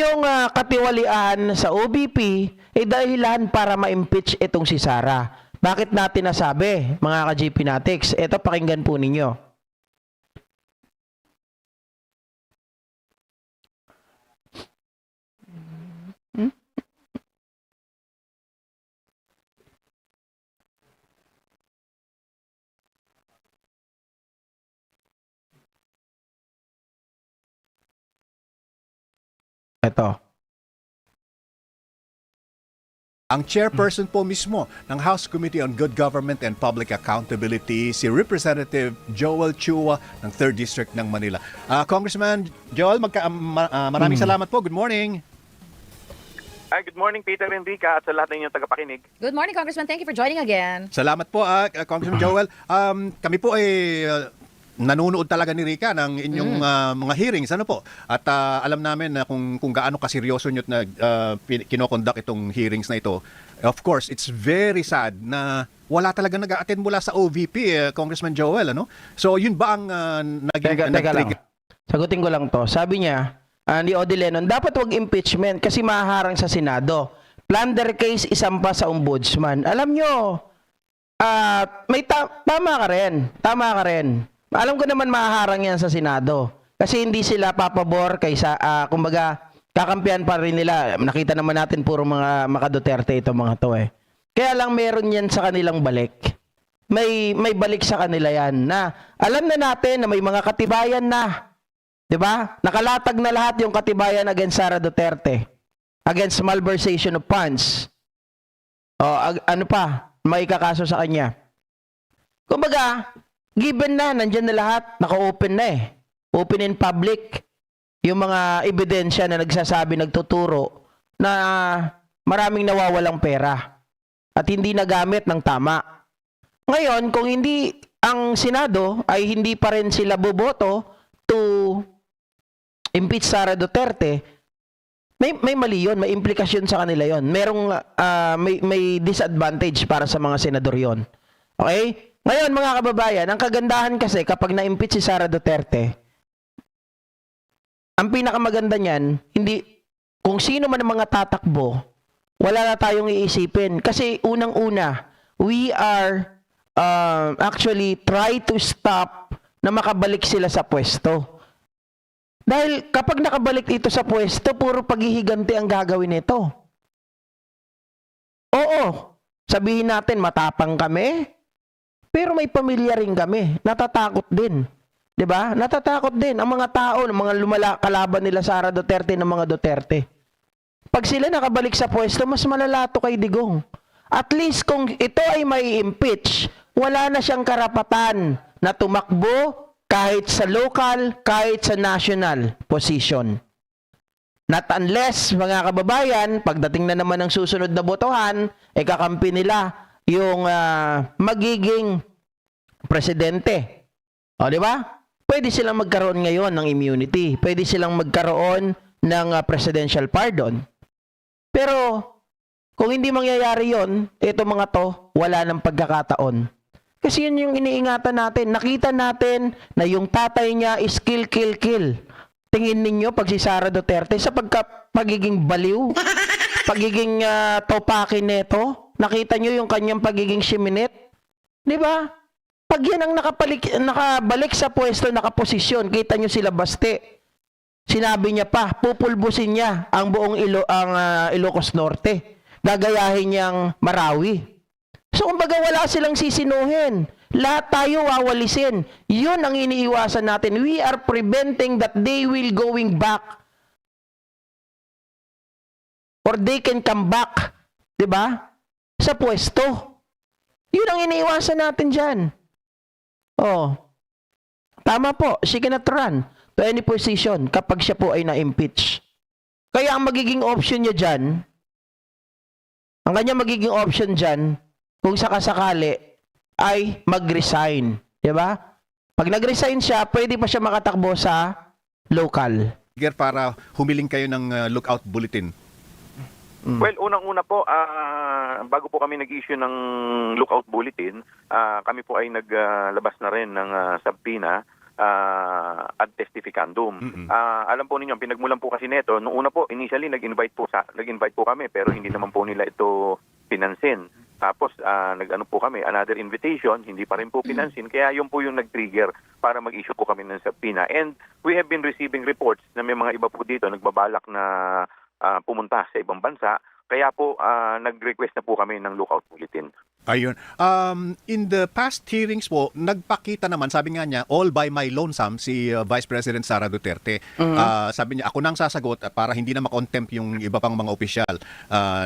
yung katiwalian sa OBP ay dahilan para ma-impeach itong si Sara. Bakit natin nasabi, mga ka-GP Natics? Ito, pakinggan po ninyo. Ito. Ang chairperson po mismo ng House Committee on Good Government and Public Accountability, si Representative Joel Chua ng 3rd District ng Manila. Congressman Joel, maraming salamat po. Good morning. Good morning, Peter and Rica, at sa lahat ng inyong tagapakinig. Good morning, Congressman. Thank you for joining again. Salamat po, Congressman Joel. Kami po ay nanonood talaga ni Rica ng inyong mga hearings, ano po? At alam namin na kung gaano kaseryoso nyo na kinokonduct itong hearings na ito. Of course, it's very sad na wala talaga nag-attend mula sa OVP, Congressman Joel, ano? So, yun ba ang naging Teka lang. Sagutin ko lang to. Sabi niya, ni Odi Lenon, dapat wag impeachment kasi maharang sa Senado. Plunder case isampa sa ombudsman. Alam nyo, tama ka rin. Tama ka rin. Alam ko naman maharang yan sa Senado. Kasi hindi sila papabor kaysa, kumbaga, kakampihan pa rin nila. Nakita naman natin puro mga Duterte itong mga to eh. Kaya lang meron yan sa kanilang balik. May balik sa kanila yan na alam na natin na may mga katibayan na. 'Di ba? Nakalatag na lahat yung katibayan against Sara Duterte. Against malversation of funds. O ano pa? May kakaso sa kanya. Kumbaga, given na, nandyan na lahat, naka-open na eh. Open in public. Yung mga ebidensya na nagsasabi, nagtuturo na maraming nawawalang pera at hindi nagamit ng tama. Ngayon, kung hindi ang Senado ay hindi pa rin sila boboto to impeach Sara Duterte, may mali yun, may implikasyon sa kanila yun. May disadvantage para sa mga senador yun. Okay? Ngayon, mga kababayan, ang kagandahan kasi kapag na-impeach si Sara Duterte, ang pinakamaganda niyan, hindi, kung sino man ang mga tatakbo, wala na tayong iisipin. Kasi unang-una, we are actually try to stop na makabalik sila sa pwesto. Dahil kapag nakabalik ito sa pwesto, puro paghihiganti ang gagawin nito. Oo, sabihin natin matapang kami, pero may pamilya rin kami. Natatakot din. 'Di ba? Natatakot din ang mga tao, ng mga kalaban nila Sara Duterte ng mga Duterte. Pag sila nakabalik sa pwesto, mas malalato kay Digong. At least kung ito ay may impeach, wala na siyang karapatan na tumakbo kahit sa local, kahit sa national position. Not unless, mga kababayan, pagdating na naman ng susunod na botohan, kakampi nila yung magiging presidente. O, di ba? Pwede silang magkaroon ngayon ng immunity. Pwede silang magkaroon ng presidential pardon. Pero, kung hindi mangyayari yon, ito mga to, wala ng pagkakataon. Kasi yun yung iniingatan natin. Nakita natin na yung tatay niya is kill, kill, kill. Tingin ninyo pag si Sara Duterte sa pagiging baliw, pagiging topakin neto, nakita nyo yung kanyang pagiging siminit? Di ba? Pag yan ang nakabalik sa pwesto, nakaposisyon, kita nyo sila Baste. Sinabi niya pa, pupulbusin niya ang buong Ilocos Norte. Gagayahin niyang Marawi. So, kumbaga wala silang sisinuhin. Lahat tayo wawalisin. Yun ang iniiwasan natin. We are preventing that they will going back. Or they can come back. Diba? Sa pwesto. Yun ang iniiwasan natin dyan. Oh. Tama po. She cannot run to any position kapag siya po ay na-impeach. Kaya ang magiging option niya dyan, ang kanya magiging option dyan, kung sakasakali, ay mag-resign. Diba? Pag nag-resign siya, pwede pa siya makatakbo sa local. Para humiling kayo ng lookout bulletin. Well, unang-una po, bago po kami nag-issue ng lookout bulletin, kami po ay naglabas na rin ng subpoena ad testificandum. Alam po ninyo, pinagmulan po kasi nito, noong una po, initially, nag-invite po kami, pero hindi naman po nila ito pinansin. Tapos, nag-ano po kami, another invitation, hindi pa rin po pinansin. Kaya yun po yung nag-trigger para mag-issue po kami ng subpoena. And we have been receiving reports na may mga iba po dito nagbabalak na pumunta sa ibang bansa. Kaya po, nag-request na po kami ng lookout bulletin. Ayun. In the past hearings po, nagpakita naman, sabi nga niya, all by my lonesome, si Vice President Sara Duterte. Sabi niya, ako nang sasagot para hindi na makontempt yung iba pang mga opisyal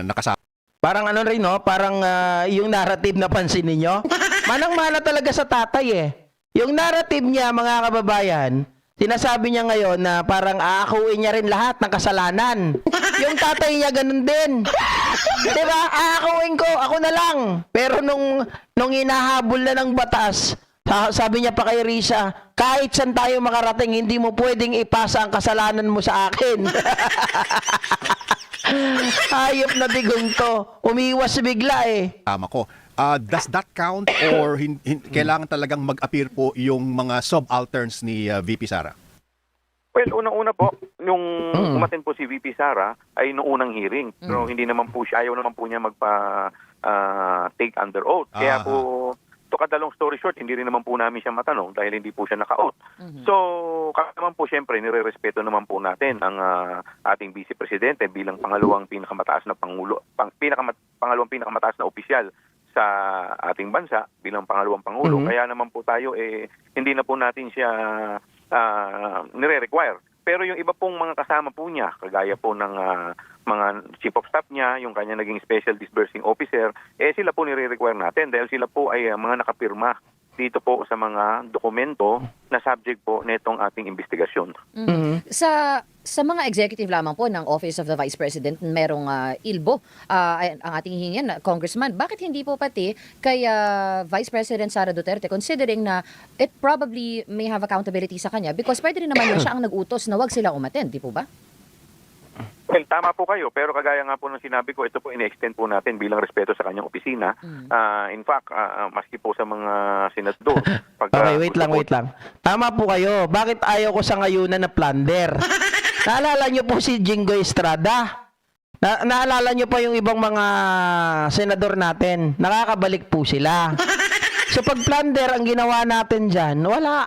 na kasama. Parang ano rin, no? Parang yung narrative na pansin ninyo. Manang-mana talaga sa tatay eh. Yung narrative niya, mga kababayan, sinasabi niya ngayon na parang aakuin niya rin lahat ng kasalanan. Yung tatay niya ganun din. Diba? Aakuin ko, ako na lang. Pero nung hinahabol na ng batas, sabi niya pa kay Risa, kahit saan tayo makarating, hindi mo pwedeng ipasa ang kasalanan mo sa akin. Hayop na digong to. Umiwas bigla eh. Tama ko. Does that count or kailangan talagang mag-appear po yung mga subalterns ni VP Sara? Well, unang-una po, nung umaten po si VP Sara ay noong unang hearing. Pero hindi naman po siya, ayaw naman po niya take under oath. Kaya po, to cut the long story short, hindi rin naman po namin siya matanong dahil hindi po siya naka-oath. So, kaya naman po siyempre, nire-respeto naman po natin ang ating Vice Presidente bilang pangalawang pinakamataas na pangalawang pinakamataas na opisyal sa ating bansa bilang pangalawang pangulo. Kaya naman po tayo hindi na po natin siya nire-require. Pero yung iba pong mga kasama po niya, kagaya po ng mga chief of staff niya, yung kanya naging special disbursing officer, sila po nire-require natin dahil sila po ay mga nakapirma dito po sa mga dokumento na subject po nitong ating investigasyon. Sa mga executive lamang po ng Office of the Vice President, merong ILBO, ang ating hihingan, Congressman, bakit hindi po pati kay Vice President Sara Duterte, considering na it probably may have accountability sa kanya because pwede rin naman na siya ang nag-utos na wag sila umattend, di po ba? Well, tama po kayo, pero kagaya nga po ng sinabi ko, ito po ine-extend po natin bilang respeto sa kanyang opisina. In fact, maski po sa mga senador. Okay, wait lang. Tama po kayo. Bakit ayaw ko sa ngayunan na plunder? Naalala niyo po si Jinggoy Estrada? Naalala niyo pa yung ibang mga senador natin? Nakakabalik po sila. So pag plunder ang ginawa natin dyan, wala.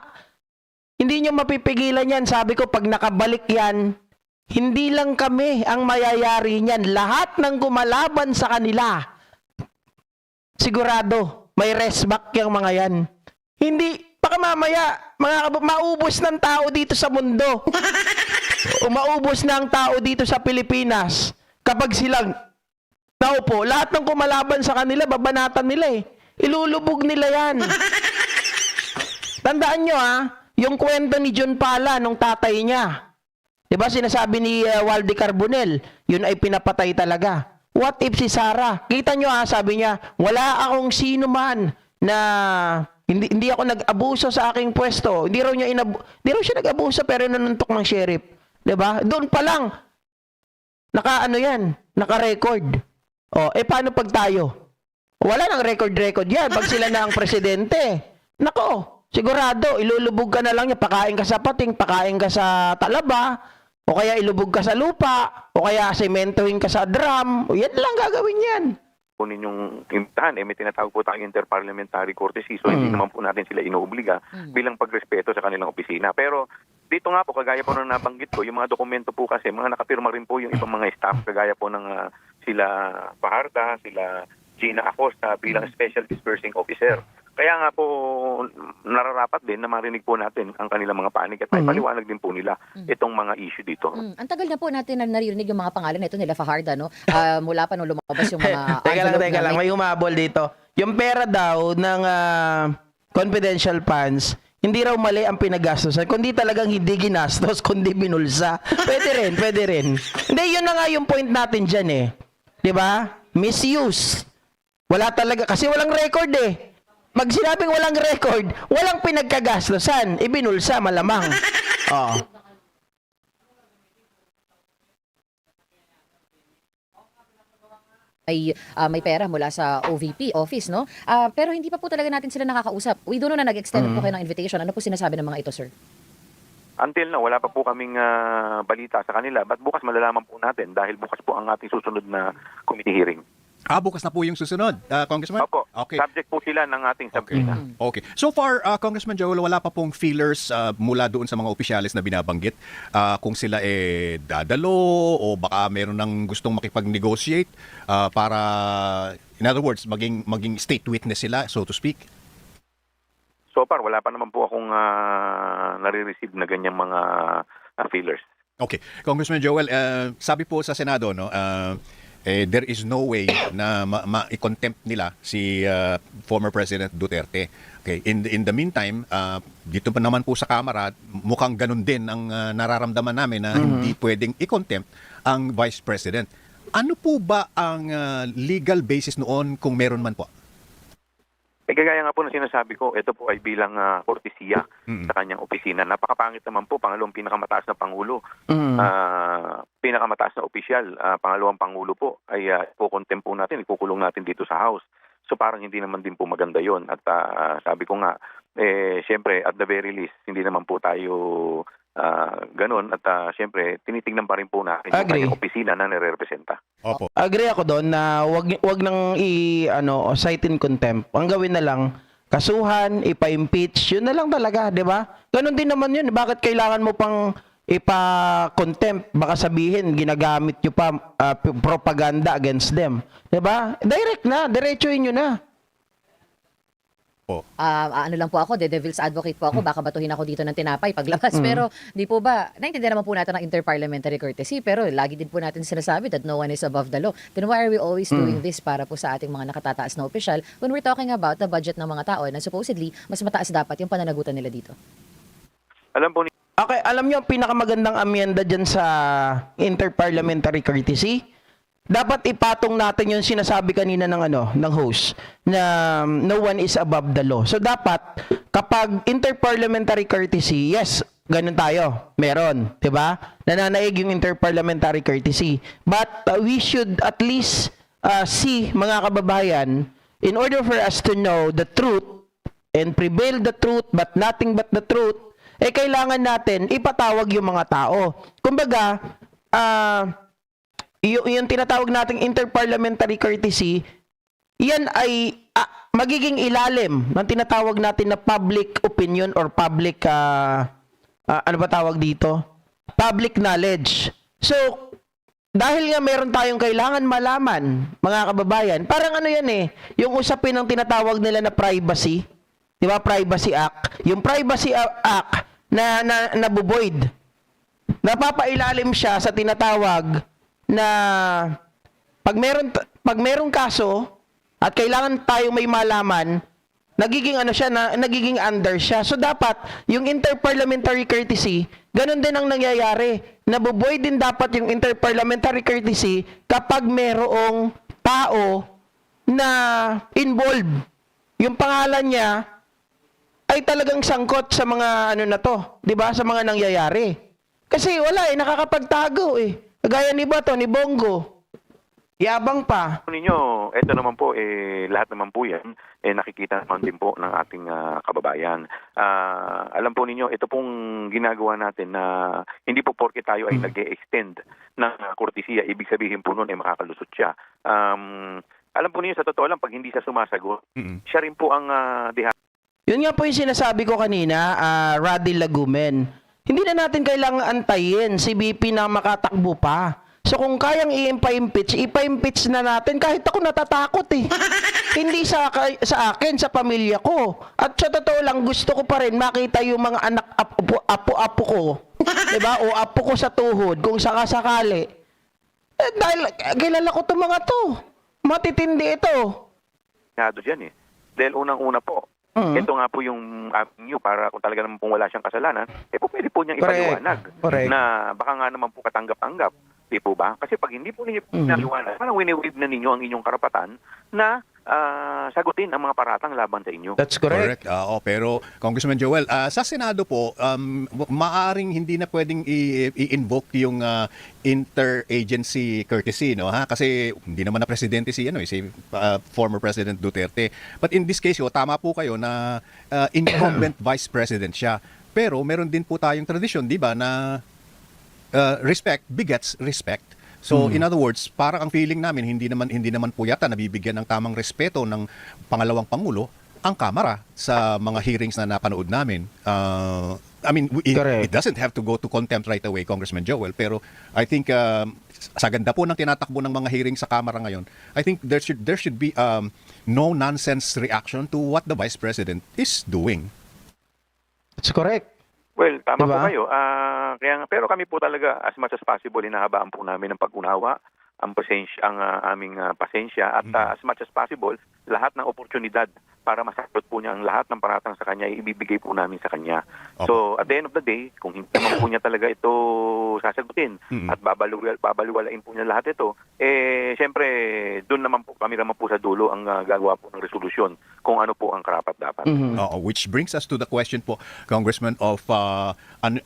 Hindi niyo mapipigilan yan. Sabi ko, pag nakabalik yan, hindi lang kami ang mayayari niyan. Lahat ng gumalaban sa kanila. Sigurado, may resback yung mga yan. Hindi, baka mamaya, maubos ng tao dito sa mundo. O maubos na ang tao dito sa Pilipinas. Kapag silang naupo, lahat ng kumalaban sa kanila, babanatan nila eh. Ilulubog nila yan. Tandaan nyo yung kwento ni John Pala nung tatay niya. Diba sinasabi ni Walde Carbonell, yun ay pinapatay talaga. What if si Sara? Kita nyo sabi niya, wala akong sino man na hindi ako nag-abuso sa aking pwesto. Hindi raw siya nag-abuso pero nanuntok ng sheriff. Diba? Doon pa lang, naka-record. Paano pag tayo? Wala nang record yan. Pag sila na ang presidente, nako, sigurado, ilulubog ka na lang niya. Pakain ka sa pating, pakain ka sa talaba, o kaya ilubog ka sa lupa, o kaya sementohin ka sa drum. Yan lang gagawin yan. Po ninyong imtahan, may tinatawag po tayong interparliamentary courtesy, so hindi naman po natin sila inuobliga bilang pagrespeto sa kanilang opisina. Pero dito nga po, kagaya po nang nabanggit ko, yung mga dokumento po kasi, mga nakapirma rin po yung ibang mga staff, kagaya po ng sila Fajarda, sila Gina Acosta bilang special disbursing officer. Kaya nga po, nararapat din na marinig po natin ang kanilang mga panig at may paliwanag din po nila itong mga issue dito. Ang tagal na po natin na naririnig yung mga pangalan na ito nila Fajarda, no? Mula pa nung lumabas yung mga Teka lang, may humabol dito. Yung pera daw ng confidential funds, hindi raw mali ang pinagastosan, kundi talagang hindi ginastos, kundi binulsa. Pwede rin. Hindi, yun na nga yung point natin dyan eh. Diba? Misuse. Wala talaga, kasi walang record eh. Pag sinabing walang record, walang pinagkagastosan, ibinulsa malamang. Oo. may pera mula sa OVP office, no? Pero hindi pa po talaga natin sila nakakausap. We don't know na nag-extend po kayo ng invitation. Ano po sinasabi ng mga ito, sir? Until now, wala pa po kaming balita sa kanila. But bukas malalaman po natin dahil bukas po ang ating susunod na committee hearing. Bukas na po yung susunod, Congressman? Opo, Okay. subject po sila ng ating subpoena. Okay. So far, Congressman Joel, wala pa pong feelers mula doon sa mga opisyalis na binabanggit kung sila dadalo o baka meron ng gustong makipag-negotiate para, in other words, maging state witness sila, so to speak? So far, wala pa naman po akong nare-receive na ganyang mga feelers. Okay. Congressman Joel, sabi po sa Senado, no, there is no way na ma-contempt nila si former President Duterte. Okay, in the meantime, dito pa naman po sa Kamara, mukhang ganun din ang nararamdaman namin na hindi pwedeng i-contempt ang Vice President. Ano po ba ang legal basis noon kung meron man po? Kagaya nga po na sinasabi ko, ito po ay bilang kortesiya sa kanyang opisina. Napakapangit naman po, pangalawang pinakamataas na pangulo. Pinakamataas na opisyal, pangalawang pangulo po, ay ipokontempt po natin, ikukulong natin dito sa House. So parang hindi naman din po maganda yon. At sabi ko nga, syempre at the very least, hindi naman po tayo ganun. At syempre, tinitingnan pa rin po natin yung Agree. kanyang opisina na nire-representa. Opo. Agree ako doon na wag nang cite in contempt. Ang gawin na lang, kasuhan, ipa-impeach, yun na lang talaga, 'di ba? Ganon din naman yun. Bakit kailangan mo pang ipa-contempt? Baka sabihin ginagamit nyo pa propaganda against them, 'di ba? Direct na, diretsuhin nyo na. Ano lang po ako, the devil's advocate po ako, baka batuhin ako dito ng tinapay paglabas. Pero di po ba, naintindihan naman po natin ang interparliamentary courtesy, pero lagi din po natin sinasabi that no one is above the law. Then why are we always doing this para po sa ating mga nakatataas na opisyal when we're talking about the budget ng mga tao na supposedly mas mataas dapat yung pananagutan nila dito? Alam po Okay, alam nyo ang pinakamagandang amyenda dyan sa interparliamentary courtesy? Dapat ipatong natin yung sinasabi kanina ng host na no one is above the law. So dapat kapag interparliamentary courtesy, yes, ganun tayo. Meron, 'di ba? Nananaig yung interparliamentary courtesy. But we should at least see, mga kababayan, in order for us to know the truth and prevail the truth but nothing but the truth, kailangan natin ipatawag yung mga tao. Kumbaga, yung tinatawag nating interparliamentary courtesy, yan ay magiging ilalim ng tinatawag natin na public opinion or public, ano ba tawag dito? Public knowledge. So, dahil nga meron tayong kailangan malaman, mga kababayan, parang ano yan yung usapin ng tinatawag nila na privacy, di ba, Privacy Act, yung Privacy Act na nabuboid, napapailalim siya sa tinatawag na pag merong kaso at kailangan tayo may malaman, nagiging nagiging under siya. So dapat yung interparliamentary courtesy, ganun din ang nangyayari. Nabuboy din dapat yung interparliamentary courtesy kapag merong tao na involved. Yung pangalan niya ay talagang sangkot sa mga na to, 'di ba? Sa mga nangyayari. Kasi wala nakakapagtago Kagaya ni Bato, ni Bongo. Yabang pa. ninyo, ito naman po, lahat naman po yan, nakikita naman din po ng ating kababayan. Alam po ninyo, ito pong ginagawa natin na hindi po porke tayo ay nag-e-extend ng kortesiya, ibig sabihin po nun makakalusot siya. Alam po ninyo, sa totoo lang, pag hindi siya sumasagot, siya rin po ang Yun nga po yung sinasabi ko kanina, Radil Lagumen. Hindi na natin kailangang antayin si BP na makatakbo pa. So kung kayang ipa-impeach na natin. Kahit ako natatakot Hindi sa akin, sa pamilya ko. At sa totoo lang, gusto ko pa rin makita yung mga anak apo-apo ko. Diba? O apo ko sa tuhod, kung sakasakali. Dahil kilala ko itong mga to. Matitindi ito. dyan Dahil unang-una po, ito nga po yung avenue para kung talaga naman pong wala siyang kasalanan, po pwede po niyang ipaliwanag na baka nga naman po katanggap-tanggap. Di po ba? Kasi pag hindi po ninyo pinaliwanag, parang wini-waive na ninyo ang inyong karapatan na sagutin ang mga paratang laban sa inyo. That's correct. Pero Congressman Joel, sa Senado po, maaring hindi na pwedeng i-invoke yung interagency courtesy, no, ha? Kasi hindi naman na presidente si former President Duterte. But in this case, tama po kayo na incumbent vice president siya. Pero meron din po tayong tradisyon, 'di ba, na respect begets respect. So in other words, parang ang feeling namin hindi naman po yata nabibigyan ng tamang respeto ng pangalawang pangulo ang Kamara sa mga hearings na napanood namin. It doesn't have to go to contempt right away, Congressman Joel, pero I think sa ganda po ng tinatakbo ng mga hearings sa Kamara ngayon, I think there should be no nonsense reaction to what the Vice President is doing. That's correct. Well, tama Diba? po kayo. Pero kami po talaga, as much as possible, hinahabaan po namin ng pag-unawa, ang aming pasensya, at as much as possible, lahat ng oportunidad para masagot po niya ang lahat ng paratang sa kanya, ibibigay po namin sa kanya. Okay. So, at the end of the day, kung hindi naman po niya talaga ito sasagutin at babaliwalain po niya lahat ito, siyempre, doon naman po, kami naman po sa dulo ang gagawa po ng resolusyon kung ano po ang karapat-dapat. Which brings us to the question po, Congressman, of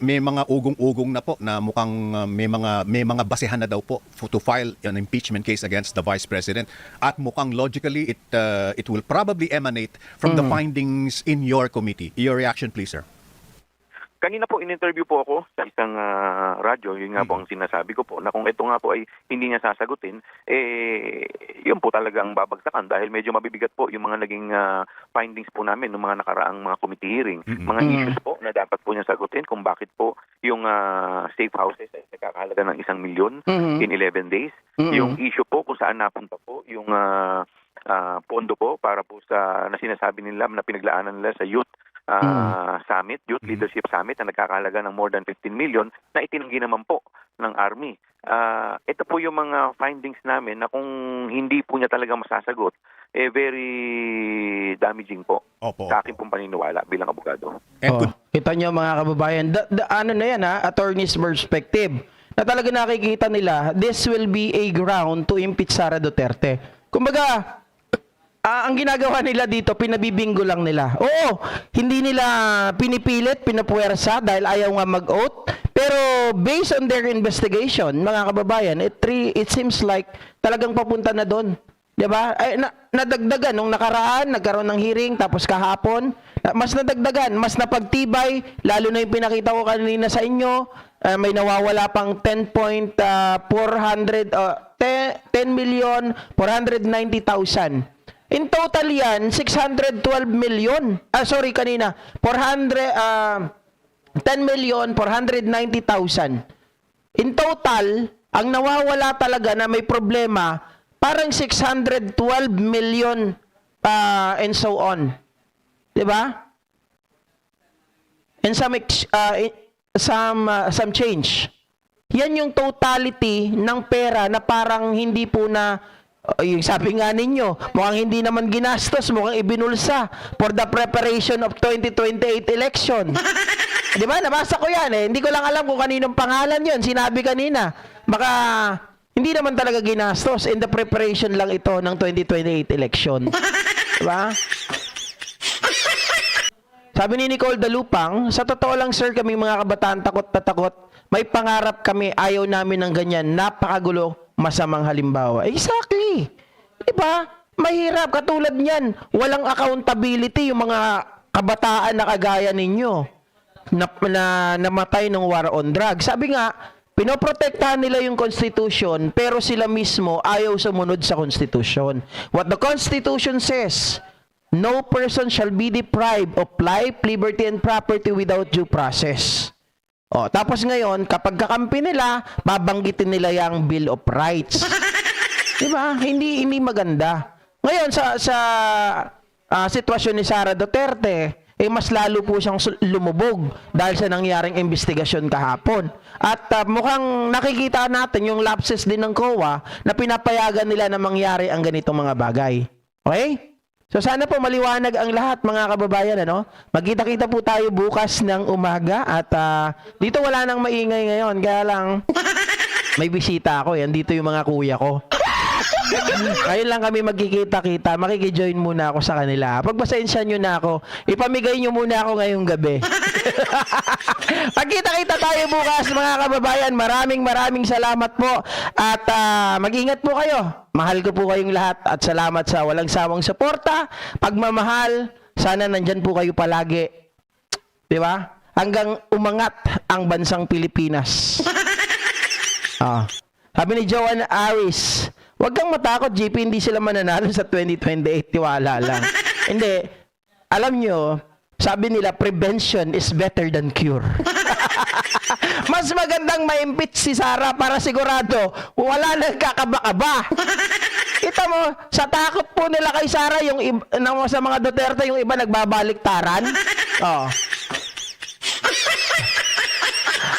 may mga ugong-ugong na po na mukhang may mga basehan na daw po to file an impeachment case against the Vice President, at mukhang logically it will probably emanate from the findings in your committee. Your reaction, please, sir. Kanina po, in-interview po ako sa isang radyo, yun nga po ang sinasabi ko po, na kung ito nga po ay hindi niya sasagutin, yun po talaga ang babagsakan dahil medyo mabibigat po yung mga naging findings po namin ng mga nakaraang mga committee hearing. Mga issues po na dapat po niya sagutin kung bakit po yung safe houses ay nakakahalaga ng 1 million in 11 days. Yung issue po kung saan napunta po yung pondo po para po sa na sinasabi nila na pinaglaanan nila sa youth summit, Youth Leadership Summit na nagkakahalaga ng more than 15 million na itinanggi naman po ng Army. Ito po yung mga findings namin na kung hindi po niya talaga masasagot, very damaging po sa aking pong paniniwala bilang abogado. Kita nyo mga kababayan, ano na yan attorney's perspective, na talaga nakikita nila, this will be a ground to impeach Sara Duterte. Kumbaga, ang ginagawa nila dito, pinabibinggo lang nila. Oo, hindi nila pinipilit, pinapuwersa dahil ayaw nga mag-oath. Pero based on their investigation, mga kababayan, it seems like talagang papunta na doon. Diba? Nadagdagan nung nakaraan, nagkaroon ng hearing, tapos kahapon, mas nadagdagan, mas napagtibay, lalo na yung pinakita ko kanina sa inyo, may nawawala pang 10,490,000. In total yan, 612 million. Kanina, 10,490,000. In total, ang nawawala talaga na may problema, parang 612 million and so on. Diba? And some change. Yan yung totality ng pera na parang hindi po na yung sabi nga ninyo, mukhang hindi naman ginastos, mukhang ibinulsa for the preparation of 2028 election. Di ba? Nabasa ko yan Hindi ko lang alam kung kaninong pangalan yon. Sinabi kanina. Baka hindi naman talaga ginastos. In the preparation lang ito ng 2028 election. Di ba? Sabi ni Nicole Dalupang, sa totoo lang sir, kaming mga kabataan takot na takot. May pangarap kami, ayaw namin ng ganyan. Napakagulo, masamang halimbawa. Exactly. Diba? Mahirap. Katulad niyan, walang accountability yung mga kabataan na kagaya ninyo na namatay ng war on drugs. Sabi nga, pinoprotektahan nila yung Constitution, pero sila mismo ayaw sumunod sa Constitution. What the Constitution says, no person shall be deprived of life, liberty, and property without due process. Tapos ngayon, kapag kakampi nila, babanggitin nila yung Bill of Rights. Diba? Hindi maganda. Ngayon, sa sitwasyon ni Sara Duterte, mas lalo po siyang lumubog dahil sa nangyaring investigasyon kahapon. At mukhang nakikita natin yung lapses din ng COA na pinapayagan nila na mangyari ang ganitong mga bagay. Okay? So sana po maliwanag ang lahat mga kababayan, Magkita-kita po tayo bukas ng umaga at dito wala nang maingay ngayon, kaya lang may bisita ako, dito yung mga kuya ko. Ngayon lang kami magkikita-kita. Makikijoin muna ako sa kanila. Pagpasensya nyo na ako, ipamigay nyo muna ako ngayong gabi. Pagkita-kita tayo bukas, mga kababayan. Maraming salamat po. At mag-ingat po kayo. Mahal ko po kayong lahat. At salamat sa walang sawang suporta, pagmamahal. Sana nandyan po kayo palagi. Di ba? Hanggang umangat ang bansang Pilipinas. Sabi ni Joanne Aris, huwag kang matakot, JP, hindi sila mananalo sa 2028. Tiwala lang. Hindi. Alam nyo, sabi nila, prevention is better than cure. Mas magandang ma-impeach si Sara para sigurado wala nang kakaba-kaba. Kita mo, sa takot po nila kay Sara, sa mga Duterte, yung iba nagbabaliktaran.